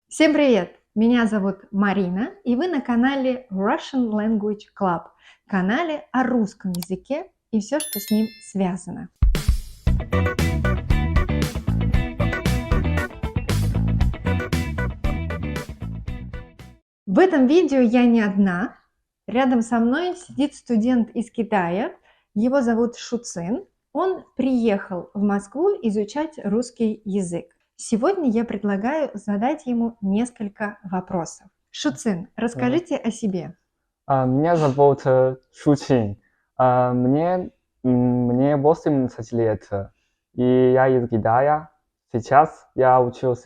Всем привет! Меня зовут Марина, и вы на канале Russian Language Club, канале о русском языке и все, что с ним связано. В этом видео я не одна. Рядом со мной сидит студент из Китая. Его зовут Шуцин. Он приехал в Москву изучать русский язык. Сегодня я предлагаю задать ему несколько вопросов. Шуцин, расскажите о себе. Меня зовут Шучин. Мне 18 лет, и я из Китая. Сейчас я учусь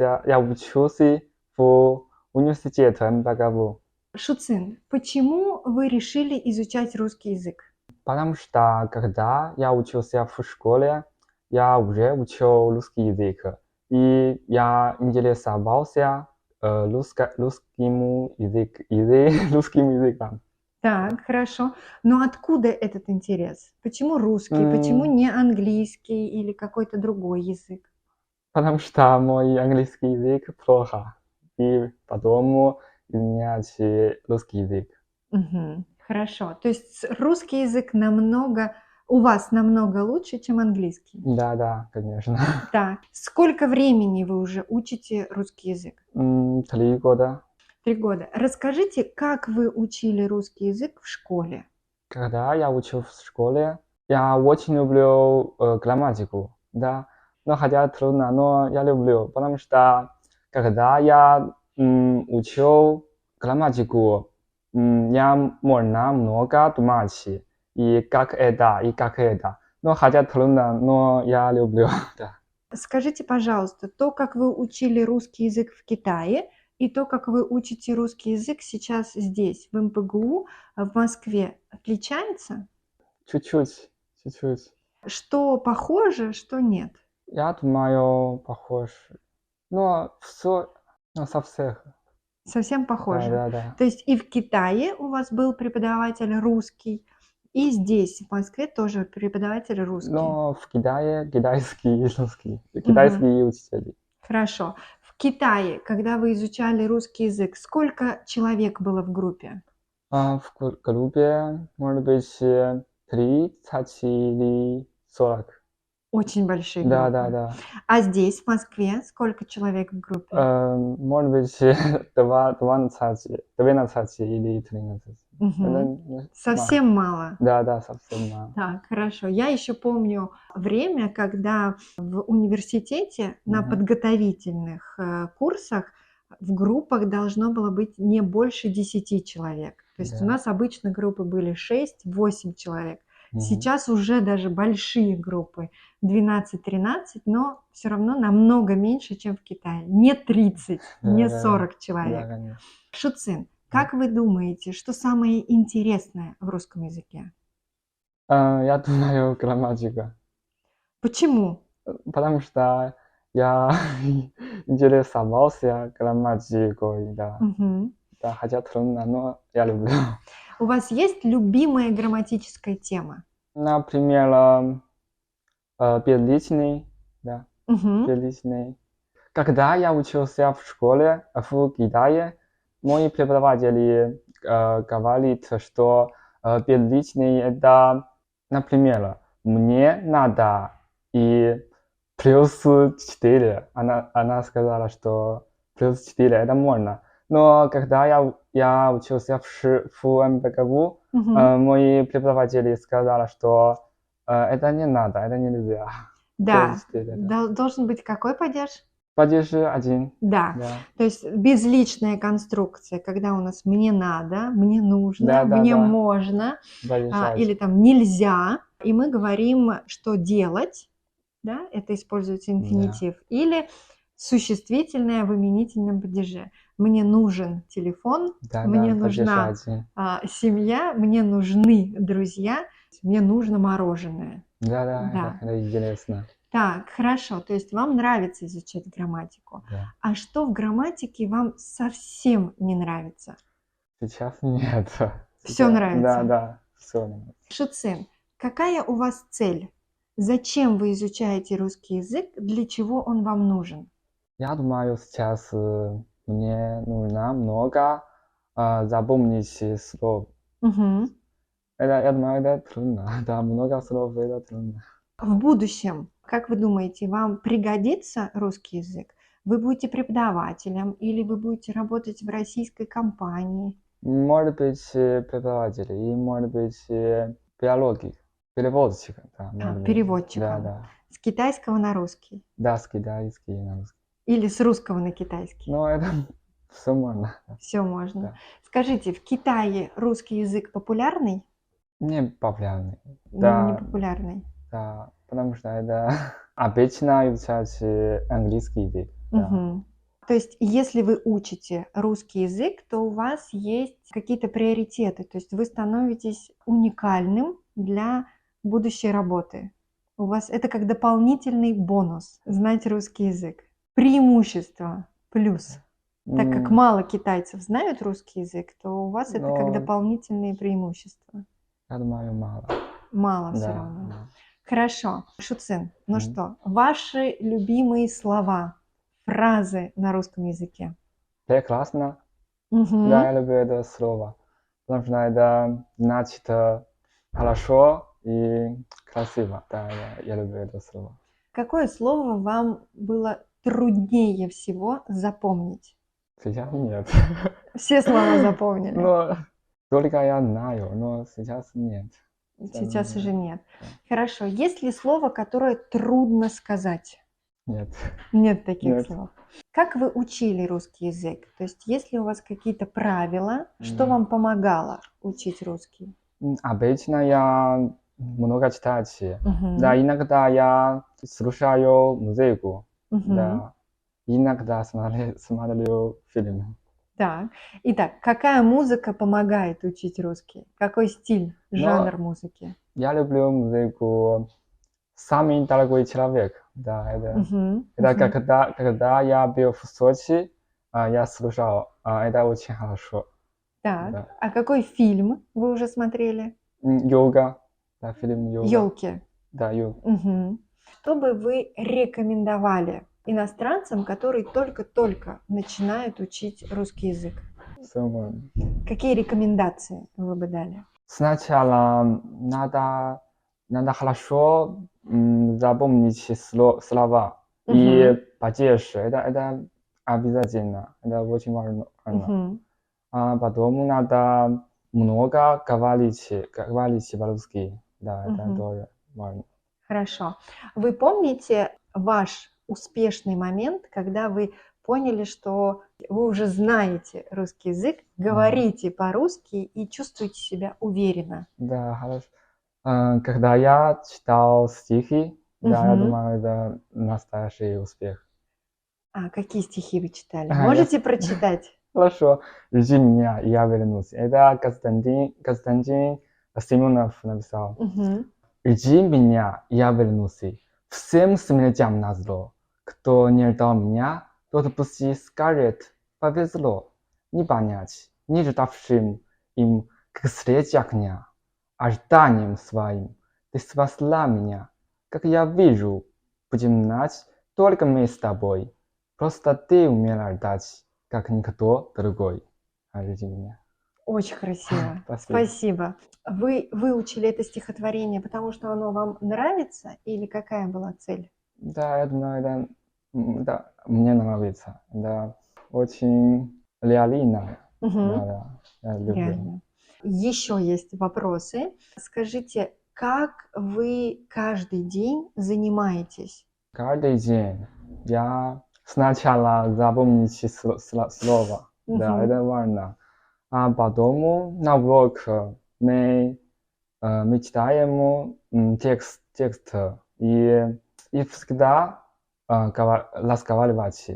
в университете МБГУ, Шуцин, почему вы решили изучать русский язык? потому что когда я учился в школе, я уже учил русский язык, и я интересовался русским языком. Так, хорошо. Но откуда этот интерес? Почему русский? Почему М, не английский или какой-то другой язык? Потому что мой английский язык плохо, и потом изменять русский язык. Мгм. Хорошо. То есть русский язык у вас намного лучше, чем английский. Да, конечно. Так, сколько времени вы уже учите русский язык? 3 года. 3 года. Расскажите, как вы учили русский язык в школе? Когда я учил в школе, я очень люблю грамматику, да. Но хотя трудно, но я люблю, потому что когда я учил грамматику, я можно много думать, и как это. Но хотя трудно, но я люблю, да. Скажите, пожалуйста, то, как вы учили русский язык в Китае, и то, как вы учите русский язык сейчас здесь, в МПГУ, в Москве, отличается? Чуть-чуть, чуть-чуть. Что похоже, что нет? Я думаю, похож. Но все, но со всех. Совсем похоже. Да. То есть и в Китае у вас был преподаватель русский, и здесь, в Москве, тоже преподаватель русский. Но в Китае китайский и русский. Мгм. Китайские учители. Хорошо. В Китае, когда вы изучали русский язык, сколько человек было в группе? В группе, может быть, 30 или 40. Очень большие группы. Да. А здесь, в Москве, сколько человек в группе? Может быть, 12 или 13. Это Мгм. мало. Совсем мало. Да, совсем мало. Так, хорошо. Я еще помню время, когда в университете на Мгм. подготовительных курсах в группах должно было быть не больше 10 человек. То есть у Да. нас обычно группы были 6-8 человек. Мгм. Сейчас уже даже большие группы 12-13, но все равно намного меньше, чем в Китае. Не 30, не Да, 40 человек. конечно. Шуцин, как вы думаете, что самое интересное в русском языке? Я думаю, грамматика. Почему? Потому что я интересовался грамматикой, да. Мгм. Да, хотя трудно, но я люблю. У вас есть любимая грамматическая тема? Например, первичный, да, Мгм. первичный. Когда я учился в школе в Китае, мои преподаватели говорит, что первичный это, например, мне надо и плюс 4. Она сказала, что плюс 4 это можно. Но когда я учился в МБГУ, Мгм. мои преподаватели сказали, что это не надо, это нельзя. Плюс Да, 4, да. должен быть какой падеж? Падеж 1, Да, да. то есть безличная конструкция, когда у нас мне надо, мне нужно, мне Да, можно, падеж или 1. там нельзя, и мы говорим, что делать, да, это используется Да, инфинитив, или существительное в именительном падеже. Мне нужен телефон, да, мне падеж нужна 1. семья, мне нужны друзья, мне нужно мороженое. Да, Да. это интересно. Так, хорошо. То есть вам нравится изучать грамматику. Да. А что в грамматике вам совсем не нравится? Сейчас нет. Все Сейчас, нравится. все нет. Шуцин, какая у вас цель? Зачем вы изучаете русский язык? Для чего он вам нужен? Я думаю, сейчас мне меня много запомнить слов. Мгм. Я думаю, это трудно. Да, много слов, это трудно. В будущем, как вы думаете, вам пригодится русский язык? Вы будете преподавателем или вы будете работать в российской компании? Может быть, преподаватель и, может быть, биологик, переводчик, да, может быть. Да, Переводчиком. да. С китайского на русский Да, с китайский на русский. или с русского на китайский? Но это все можно. Все можно. Да. Скажите, в Китае русский язык популярный? Не популярный. Не Да, популярный. да, потому что это обычно изучать английский язык. Да. Мгм. То есть, если вы учите русский язык, то у вас есть какие-то приоритеты, то есть вы становитесь уникальным для будущей работы. У вас это как дополнительный бонус знать русский язык. Преимущество плюс. Так как М, мало китайцев знают русский язык, то у вас это как Но дополнительные преимущества. я думаю, мало. Мало все Да, равно. да. Хорошо. Шуцин, ну Мгм. что, ваши любимые слова, фразы на русском языке? Прекрасно. Мгм. Да, я люблю это слово. Потому что это значит хорошо и красиво. Да, я люблю это слово. Какое слово вам было труднее всего запомнить? Сейчас нет. Все слова запомнили. Но только я знаю, но сейчас нет. Сейчас уже нет. Да. Хорошо. Есть ли слово, которое трудно сказать? Нет. Нет таких Нет. слов. Как вы учили русский язык? То есть есть ли у вас какие-то правила, что М. вам помогало учить русский? Обычно я много читать. Мгм. Да, иногда я слушаю музыку. Мгм. Да. Иногда смотрю фильм. Так. Итак, какая музыка помогает учить русский? Какой стиль, жанр музыки? Я люблю музыку «Самый дорогой человек». Да, Мгм. это Мгм. когда я был в Сочи, я слушал. Это очень хорошо. Так. Да. А какой фильм вы уже смотрели? Йога. Да, фильм «Йога». Елки. Да, йога. Мгм. Что бы вы рекомендовали иностранцам, которые только-только начинают учить русский язык? Всё можно. Какие рекомендации вы бы дали? Сначала надо хорошо запомнить слова и Мгм. падеж. Это обязательно. Это очень важно. Мгм. А потом надо много говорить по-русски. Да, это Мгм. тоже важно. Хорошо. Вы помните ваш успешный момент, когда вы поняли, что вы уже знаете русский язык, говорите по-русски и чувствуете себя уверенно? Да, хорошо. Когда я читал стихи, да, я Мгм. думаю, это настоящий успех. А какие стихи вы читали? Я Можете прочитать? Хорошо, жди меня, и я вернусь. Это Константин Семенов написал. Мгм. Жди меня, и я вернусь. Всем смертям назло. Кто не ждал меня, тот пусть скажет повезло. Не понять, не ждавшим им, как средь огня. Ожиданием своим ты спасла меня. Как я вижу, будем знать только мы с тобой. Просто ты умела ждать, как никто другой. Жди меня. Очень красиво. Спасибо. Спасибо. Вы выучили это стихотворение, потому что оно вам нравится, или какая была цель? Да, я думаю, да, мне нравится. Да, очень реально. Мгм. Да, я люблю. Реально. Еще есть вопросы. Скажите, как вы каждый день занимаетесь? Каждый день я сначала запомнить слово. Да, Мгм. это важно. А потом на урок мы читаем текст и всегда разговаривать.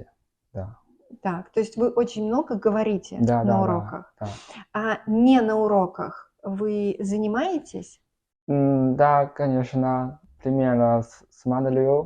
Да, Так, то есть вы очень много говорите да, на да, уроках, да. а не на уроках вы занимаетесь? Да, конечно, примерно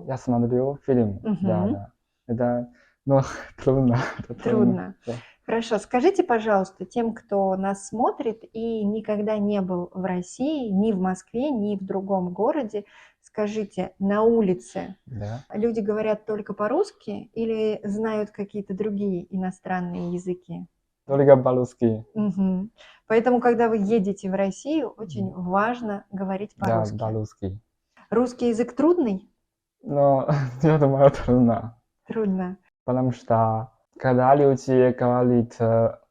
я смотрю фильм. Да, Мгм. да. Это, но трудно, это трудно. Трудно. Да. Хорошо, скажите, пожалуйста, тем, кто нас смотрит и никогда не был в России, ни в Москве, ни в другом городе, скажите, на улице Да. люди говорят только по-русски или знают какие-то другие иностранные языки? только по-русски. Мгм. Поэтому, когда вы едете в Россию, очень важно говорить Да, по-русски. по-русски. Русский язык трудный? Но я думаю, трудно. Трудно. Потому что когда люди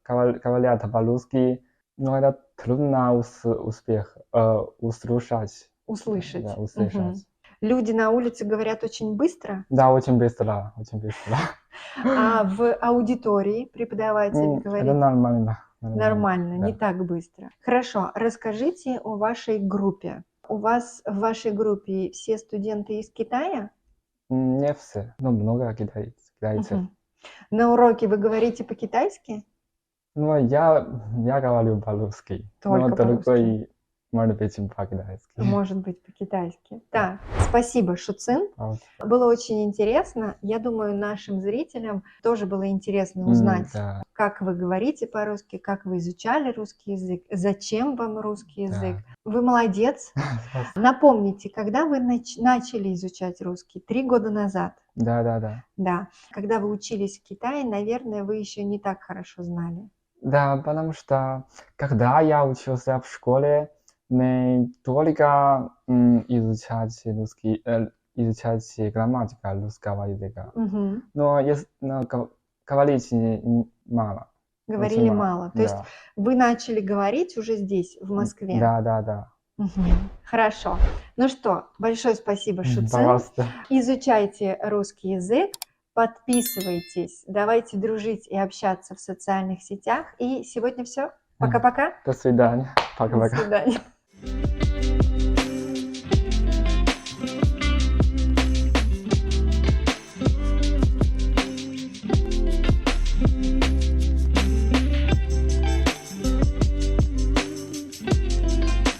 говорят по-русски, ну, это трудно услышать. Услышать. Да, Мгм. услышать. Люди на улице говорят очень быстро, Да, очень быстро, очень быстро. а в аудитории преподаватель Это говорит нормально. нормально, не Да. так быстро. Хорошо, расскажите о вашей группе. У вас в вашей группе все студенты из Китая? Не все, но много китайцев. Мгм. На уроке вы говорите по-китайски? Ну, я говорю по-русски, но Только по-русски. другой, может быть, по-китайски. Может быть, по-китайски. Так, спасибо, Шуцин. Вот. Было очень интересно. Я думаю, нашим зрителям тоже было интересно узнать, Да, как вы говорите по-русски, как вы изучали русский язык, зачем вам русский язык. да. Вы молодец. Напомните, когда вы начали изучать русский? 3 года назад. Да. Да. Когда вы учились в Китае, наверное, вы еще не так хорошо знали. Да, потому что когда я учился в школе, не только изучать изучать грамматику русского языка, Мгм. но говорить мало. Говорили Очень мало. То есть Да. вы начали говорить уже здесь, в Москве. Да. Мгм. Хорошо. Ну что, большое спасибо, Шуцин. Пожалуйста. Изучайте русский язык, подписывайтесь, давайте дружить и общаться в социальных сетях. И сегодня все. Пока-пока. До свидания. До Пока-пока. свидания.